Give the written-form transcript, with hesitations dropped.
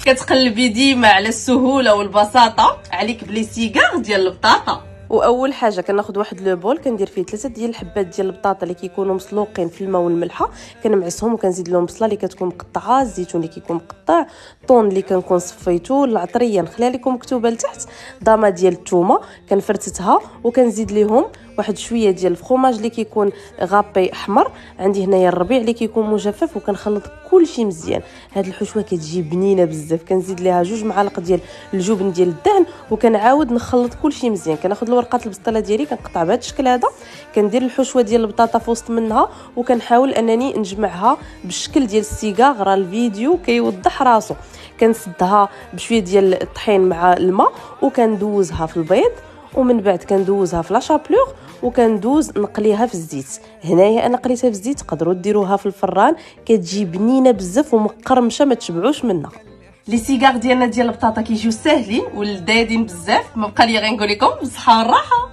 كتقلبي ديما على السهوله والبساطه، عليك بلي سيغار ديال البطاطا. واول حاجه كناخذ واحد لو بول كندير فيه 3 ديال الحبات ديال البطاطا اللي كيكونوا مسلوقين في الماء والملحه، كنمعسهم وكنزيد لهم بصله اللي كتكون مقطعه، الزيتون اللي كيكون مقطع، الطون اللي كنكون صفيتو، العطريه نخليها لكم مكتوبه لتحت، ضامه ديال الثومه كنفرتتها وكنزيد ليهم واحد شويه ديال الفرomاج اللي كيكون غابي احمر، عندي هنايا الربيع اللي كيكون مجفف، وكنخلط كلشي مزيان. هاد الحشوه كتجي بنينه بزاف، كنزيد ليها 2 معالق ديال الجبن ديال الدهن وكنعاود نخلط كلشي مزيان. كناخذ الورقات البسطيله ديالي كنقطع بهذا الشكل هذا، كندير الحشوه ديال البطاطا في وسط منها وكنحاول انني نجمعها بالشكل ديال السيغار. راه الفيديو كيوضح راسو. كنسدها بشويه ديال الطحين مع الماء وكندوزها في البيض، ومن بعد كندوزها في لا شابلور وكندوز نقليها في الزيت. هنايا انا قليتها في الزيت، تقدروا ديروها في الفران، كتجي بنينه بزاف ومقرمشه ما تشبعوش منها. لي سيغار ديالنا ديال البطاطا كيجيو ساهلين ولذاذين بزاف، ما بقى لي غير نقول لكم بصحه والراحه.